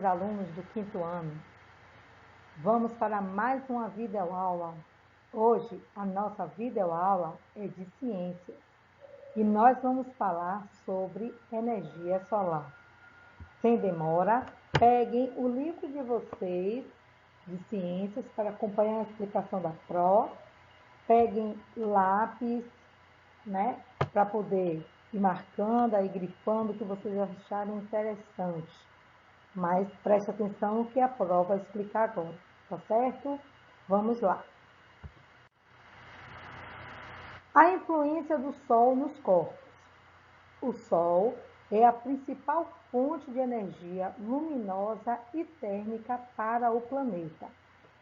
alunos do 5º ano. Vamos para mais uma videoaula. Hoje, a nossa videoaula é de ciências e nós vamos falar sobre energia solar. Sem demora, peguem o livro de vocês de ciências para acompanhar a explicação da Pro. Peguem lápis, para poder ir marcando, aí grifando o que vocês acharem interessante. Mas preste atenção no que a Pro vai explicar agora, tá certo? Vamos lá. A influência do Sol nos corpos. O Sol é a principal fonte de energia luminosa e térmica para o planeta.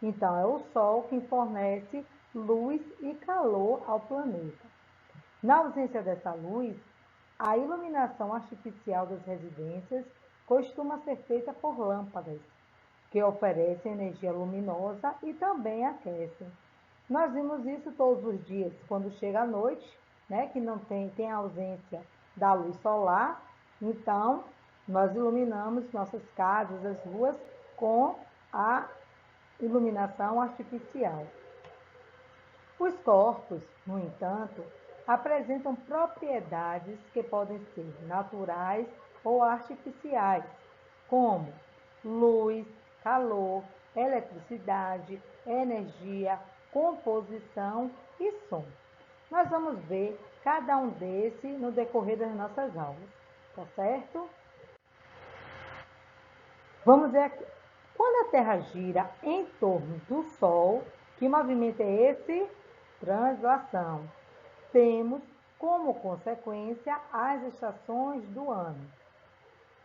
Então, é o Sol que fornece luz e calor ao planeta. Na ausência dessa luz, a iluminação artificial das residências costuma ser feita por lâmpadas, que oferecem energia luminosa e também aquecem. Nós vimos isso todos os dias, quando chega a noite, que não tem a ausência da luz solar, então nós iluminamos nossas casas, as ruas, com a iluminação artificial. Os corpos, no entanto, apresentam propriedades que podem ser naturais ou artificiais, como luz, calor, eletricidade, energia, composição e som. Nós vamos ver cada um desses no decorrer das nossas aulas, tá certo? Vamos ver aqui. Quando a Terra gira em torno do Sol, que movimento é esse? Translação. Temos como consequência as estações do ano.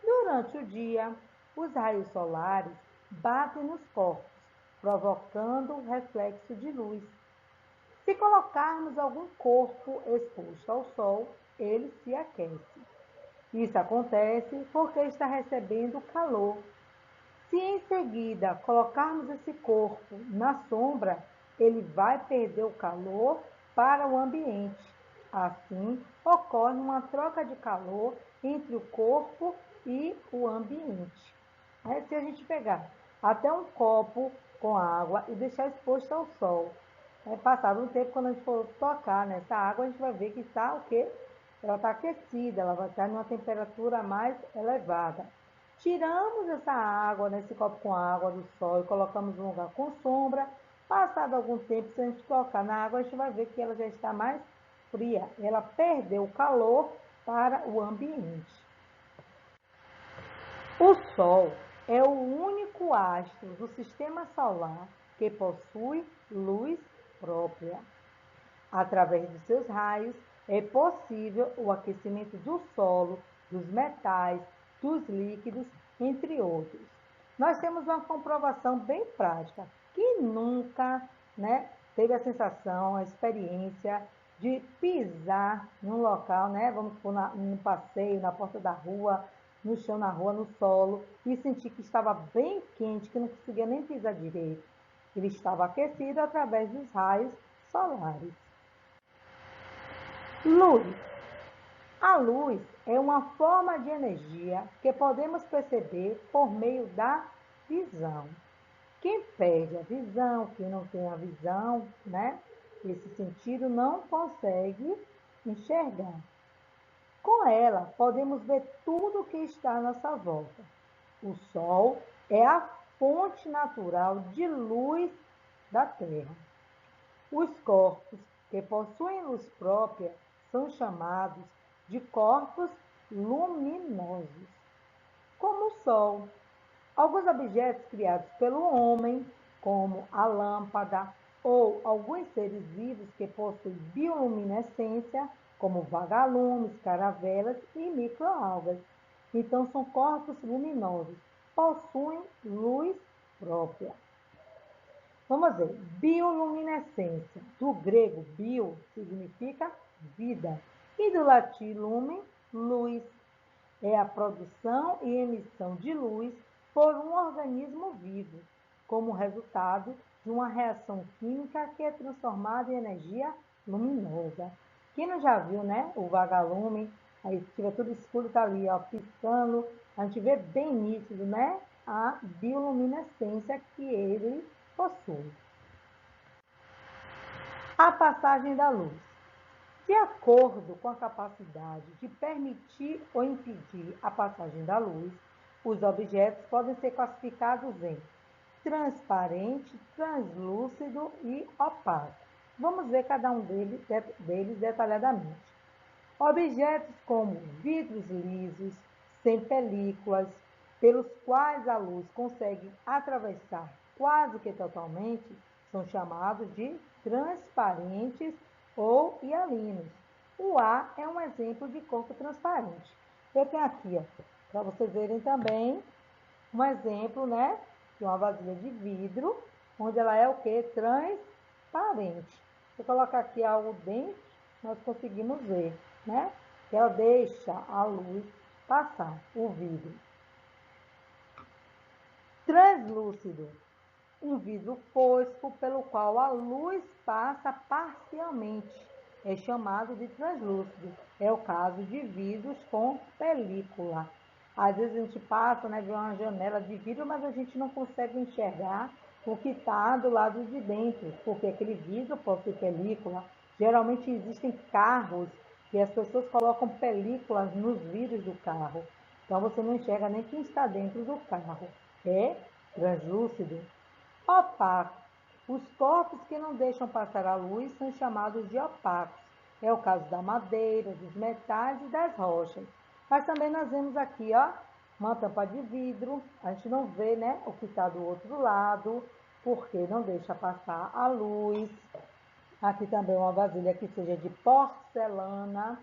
Durante o dia, os raios solares batem nos corpos, provocando reflexo de luz. Se colocarmos algum corpo exposto ao Sol, ele se aquece. Isso acontece porque está recebendo calor. Se em seguida colocarmos esse corpo na sombra, ele vai perder o calor para o ambiente. Assim, ocorre uma troca de calor entre o corpo e o ambiente. Se a gente pegar até um copo com água e deixar exposto ao sol, passado um tempo, quando a gente for tocar nessa água, a gente vai ver que está o quê? Ela está aquecida, ela vai estar em uma temperatura mais elevada. Tiramos essa água, nesse copo com água do sol e colocamos em um lugar com sombra. Passado algum tempo, se a gente tocar na água, a gente vai ver que ela já está mais fria. Ela perdeu o calor para o ambiente. O Sol é o único astro do sistema solar que possui luz própria. Através de seus raios, é possível o aquecimento do solo, dos metais, dos líquidos, entre outros. Nós temos uma comprovação bem prática. Quem nunca teve a sensação, a experiência de pisar num local, vamos supor, num passeio, na porta da rua, no chão, na rua, no solo, e sentir que estava bem quente, que não conseguia nem pisar direito. Ele estava aquecido através dos raios solares. Luz. A luz é uma forma de energia que podemos perceber por meio da visão. Quem perde a visão, quem não tem a visão, esse sentido, não consegue enxergar. Com ela, podemos ver tudo o que está à nossa volta. O Sol é a fonte natural de luz da Terra. Os corpos que possuem luz própria são chamados de corpos luminosos, como o Sol. Alguns objetos criados pelo homem, como a lâmpada, ou alguns seres vivos que possuem bioluminescência, como vagalumes, caravelas e microalgas. Então, são corpos luminosos, possuem luz própria. Vamos ver, bioluminescência. Do grego, bio significa vida e do latim lumen, luz. É a produção e emissão de luz por um organismo vivo, como resultado de uma reação química que é transformada em energia luminosa. Quem não já viu, o vagalume, aí se tiver tudo escuro, tá ali, piscando, a gente vê bem nítido, a bioluminescência que ele possui. A passagem da luz. De acordo com a capacidade de permitir ou impedir a passagem da luz, os objetos podem ser classificados em transparente, translúcido e opaco. Vamos ver cada um deles detalhadamente. Objetos como vidros lisos, sem películas, pelos quais a luz consegue atravessar quase que totalmente, são chamados de transparentes ou hialinos. O ar é um exemplo de corpo transparente. Eu tenho aqui, para vocês verem também, um exemplo, né, de uma vasilha de vidro, onde ela é o que? Transparente. Se eu colocar aqui algo dentro, nós conseguimos ver, né, que ela deixa a luz passar, o vidro. Translúcido. Um vidro fosco pelo qual a luz passa parcialmente. É chamado de translúcido. É o caso de vidros com película. Às vezes a gente passa, né, vê uma janela de vidro, mas a gente não consegue enxergar o que está do lado de dentro, porque aquele vidro possui película. Geralmente existem carros que as pessoas colocam películas nos vidros do carro. Então você não enxerga nem quem está dentro do carro. É translúcido. Opaco. Os corpos que não deixam passar a luz são chamados de opacos. É o caso da madeira, dos metais e das rochas. Mas também nós vemos aqui, ó, uma tampa de vidro. A gente não vê, né, o que está do outro lado, porque não deixa passar a luz. Aqui também uma vasilha que seja de porcelana.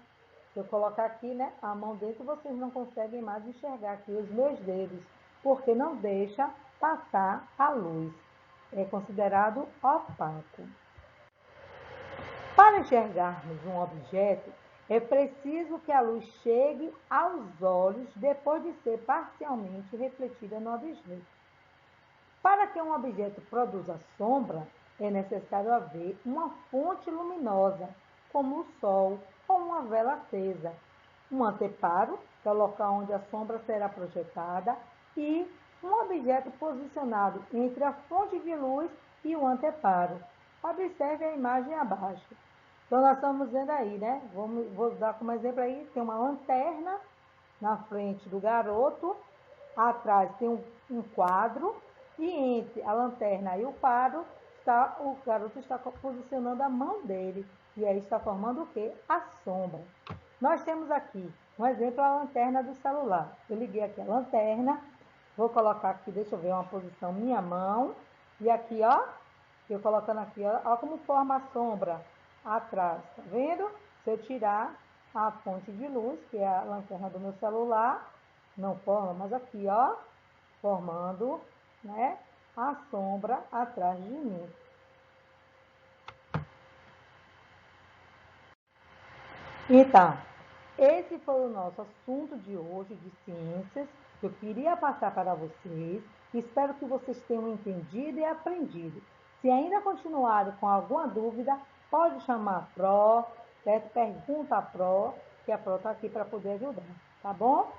Se eu colocar aqui, né, a mão dentro, vocês não conseguem mais enxergar aqui os meus dedos, porque não deixa passar a luz. É considerado opaco. Para enxergarmos um objeto, é preciso que a luz chegue aos olhos depois de ser parcialmente refletida no objeto. Para que um objeto produza sombra, é necessário haver uma fonte luminosa, como o sol ou uma vela acesa, um anteparo, que é o local onde a sombra será projetada, e um objeto posicionado entre a fonte de luz e o anteparo. Observe a imagem abaixo. Então, nós estamos vendo aí, né? Vou dar como exemplo aí, tem uma lanterna na frente do garoto, atrás tem um quadro, e entre a lanterna e o quadro, o garoto está posicionando a mão dele, e aí está formando o quê? A sombra. Nós temos aqui, um exemplo, a lanterna do celular. Eu liguei aqui a lanterna, vou colocar aqui, deixa eu ver uma posição, minha mão, e aqui, ó, eu colocando aqui, ó como forma a sombra atrás, tá vendo? Se eu tirar a fonte de luz, que é a lanterna do meu celular, não forma, mas aqui, ó, formando, né, a sombra atrás de mim. Então, esse foi o nosso assunto de hoje de ciências, que eu queria passar para vocês. Espero que vocês tenham entendido e aprendido. Se ainda continuarem com alguma dúvida, pode chamar a Pro, certo? Pergunta a Pro, que a Pro está aqui para poder ajudar, tá bom?